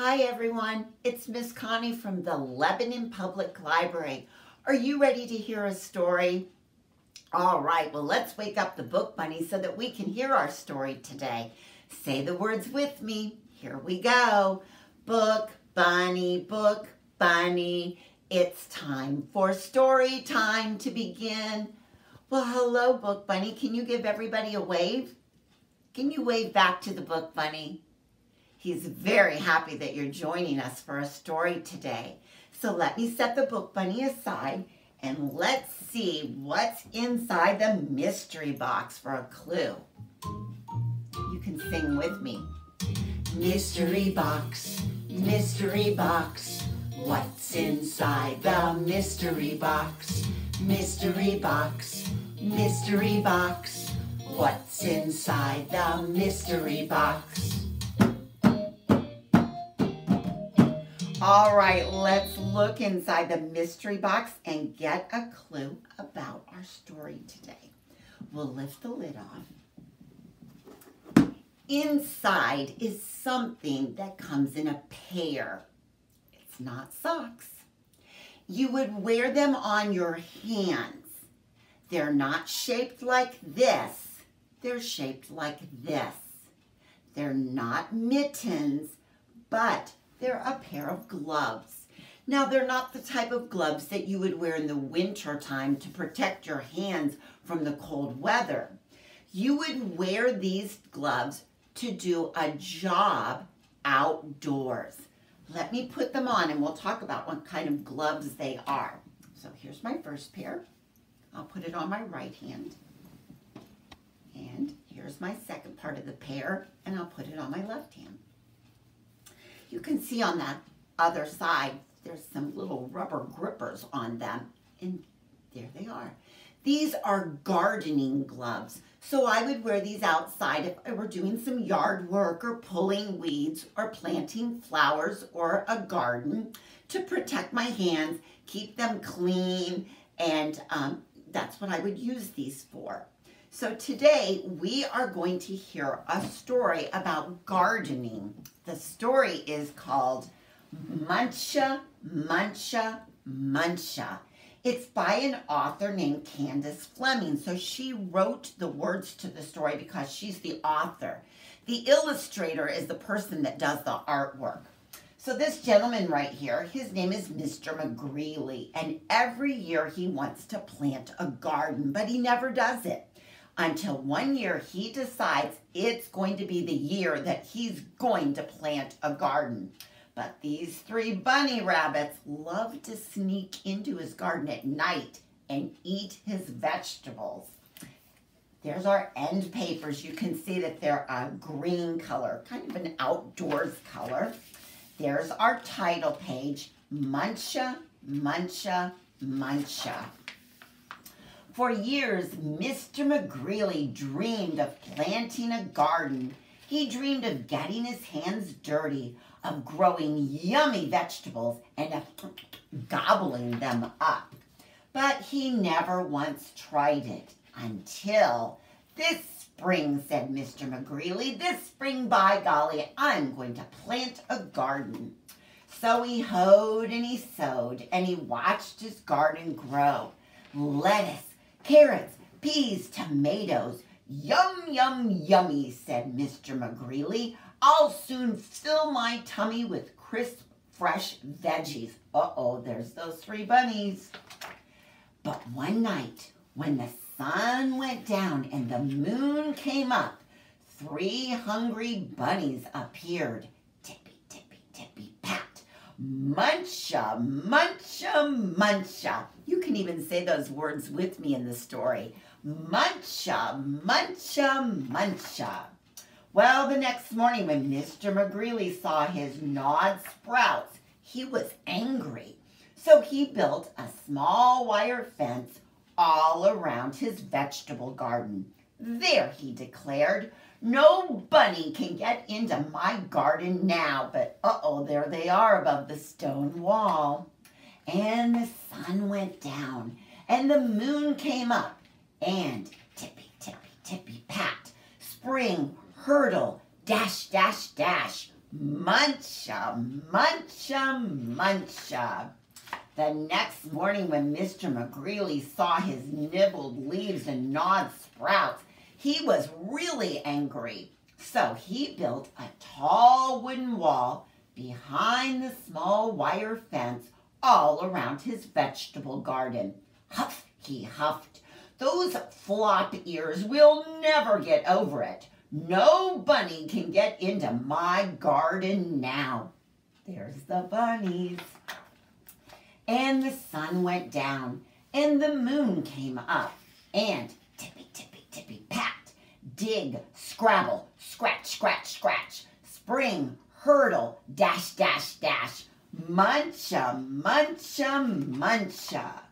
Hi everyone, it's Miss Connie from the Lebanon Public Library. Are you ready to hear a story? All right, well let's wake up the book bunny so that we can hear our story today. Say the words with me. Here we go. Book bunny, it's time for story time to begin. Well, hello book bunny. Can you give everybody a wave? Can you wave back to the book bunny? He's very happy that you're joining us for a story today. So let me set the book bunny aside and let's see what's inside the mystery box for a clue. You can sing with me. Mystery box, what's inside the mystery box? Mystery box, what's inside the mystery box? All right, let's look inside the mystery box and get a clue about our story today. We'll lift the lid off. Inside is something that comes in a pair. It's not socks. You would wear them on your hands. They're not shaped like this. They're shaped like this. They're not mittens, but they're a pair of gloves. Now, they're not the type of gloves that you would wear in the winter time to protect your hands from the cold weather. You would wear these gloves to do a job outdoors. Let me put them on and we'll talk about what kind of gloves they are. So here's my first pair. I'll put it on my right hand. And here's my second part of the pair, and I'll put it on my left hand. You can see on that other side, there's some little rubber grippers on them, and there they are. These are gardening gloves, so I would wear these outside if I were doing some yard work or pulling weeds or planting flowers or a garden to protect my hands, keep them clean, and that's what I would use these for. So today we are going to hear a story about gardening. The story is called Muncha, Muncha, Muncha. It's by an author named Candace Fleming. So she wrote the words to the story because she's the author. The illustrator is the person that does the artwork. So this gentleman right here, his name is Mr. McGreely, and every year he wants to plant a garden, but he never does it. Until one year he decides it's going to be the year that he's going to plant a garden. But these three bunny rabbits love to sneak into his garden at night and eat his vegetables. There's our end papers. You can see that they're a green color, kind of an outdoors color. There's our title page, Muncha, Muncha, Muncha. For years, Mr. McGreely dreamed of planting a garden. He dreamed of getting his hands dirty, of growing yummy vegetables, and of gobbling them up. But he never once tried it until this spring, said Mr. McGreely. This spring, by golly, I'm going to plant a garden. So he hoed and he sowed, and he watched his garden grow. Lettuce, carrots, peas, tomatoes. Yum, yum, yummy, said Mr. McGreely. I'll soon fill my tummy with crisp, fresh veggies. Uh-oh, there's those three bunnies. But one night, when the sun went down and the moon came up, three hungry bunnies appeared. Tippy, tippy, tippy, pat. Muncha, muncha, muncha. You can even say those words with me in the story. Muncha, muncha, muncha. Well, the next morning when Mr. McGreely saw his gnawed sprouts, he was angry. So he built a small wire fence all around his vegetable garden. There, he declared, no bunny can get into my garden now. But uh-oh, there they are above the stone wall. And the sun went down, and the moon came up, and tippy, tippy, tippy, pat, spring, hurdle, dash, dash, dash, Muncha, muncha, muncha. The next morning when Mr. McGreely saw his nibbled leaves and gnawed sprouts, he was really angry. So he built a tall wooden wall behind the small wire fence all around his vegetable garden. Huff, he huffed. Those flop ears will never get over it. No bunny can get into my garden now. There's the bunnies. And the sun went down, and the moon came up, and tippy, tippy, tippy, pat, dig, scrabble, scratch, scratch, scratch, spring, hurdle, dash, dash, dash, muncha, muncha, muncha.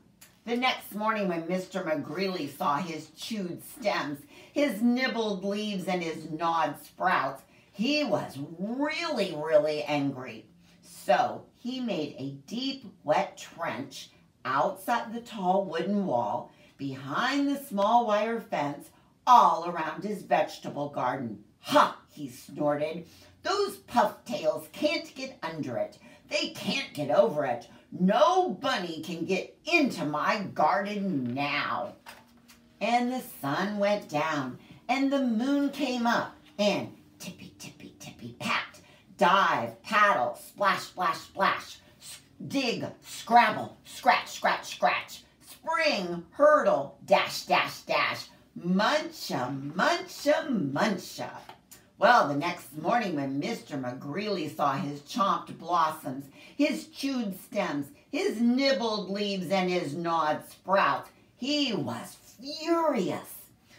The next morning when Mr. McGreely saw his chewed stems, his nibbled leaves, and his gnawed sprouts, he was really, really angry. So he made a deep, wet trench outside the tall wooden wall, behind the small wire fence, all around his vegetable garden. Ha! He snorted. Those pufftails can't get under it. They can't get over it. No bunny can get into my garden now. And the sun went down, and the moon came up, and tippy, tippy, tippy, pat, dive, paddle, splash, splash, splash, dig, scrabble, scratch, scratch, scratch, spring, hurdle, dash, dash, dash, muncha, muncha, muncha. Well, the next morning when Mr. McGreely saw his chomped blossoms, his chewed stems, his nibbled leaves, and his gnawed sprouts, he was furious.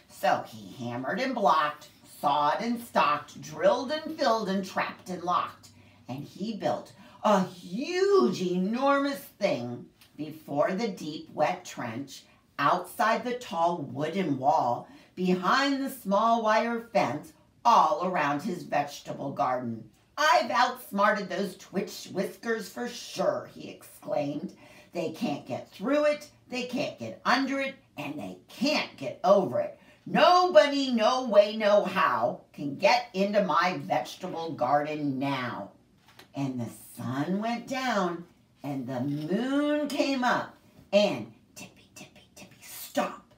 So he hammered and blocked, sawed and stalked, drilled and filled and trapped and locked. And he built a huge, enormous thing before the deep, wet trench, outside the tall wooden wall, behind the small wire fence, all around his vegetable garden. I've outsmarted those twitch whiskers for sure, he exclaimed. They can't get through it, they can't get under it, and they can't get over it. Nobody, no way, no how can get into my vegetable garden now. And the sun went down, and the moon came up, and tippy, tippy, tippy, stop.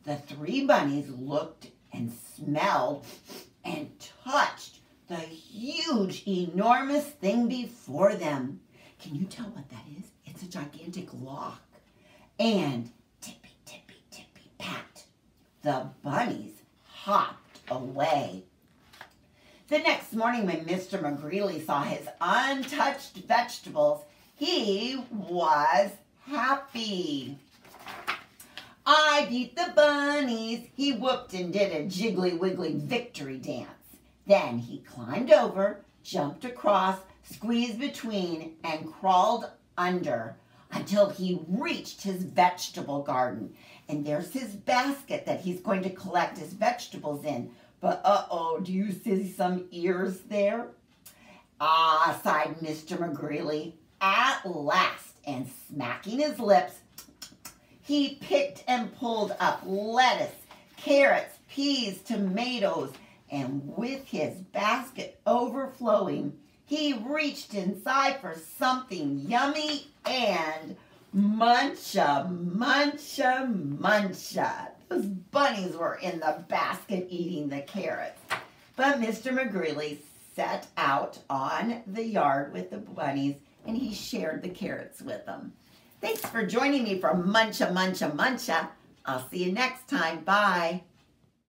The three bunnies looked and smelled and touched the huge, enormous thing before them. Can you tell what that is? It's a gigantic lock. And tippy, tippy, tippy, pat, the bunnies hopped away. The next morning when Mr. McGreely saw his untouched vegetables, he was happy. I beat the bunnies, he whooped and did a jiggly wiggly victory dance. Then he climbed over, jumped across, squeezed between, and crawled under until he reached his vegetable garden. And there's his basket that he's going to collect his vegetables in. But uh-oh, do you see some ears there? Ah, sighed Mr. McGreely. At last, and smacking his lips, he picked and pulled up lettuce, carrots, peas, tomatoes, and with his basket overflowing, he reached inside for something yummy and muncha, muncha, muncha. Those bunnies were in the basket eating the carrots. But Mr. McGreely set out on the yard with the bunnies, and he shared the carrots with them. Thanks for joining me for Muncha, Muncha, Muncha. I'll see you next time. Bye.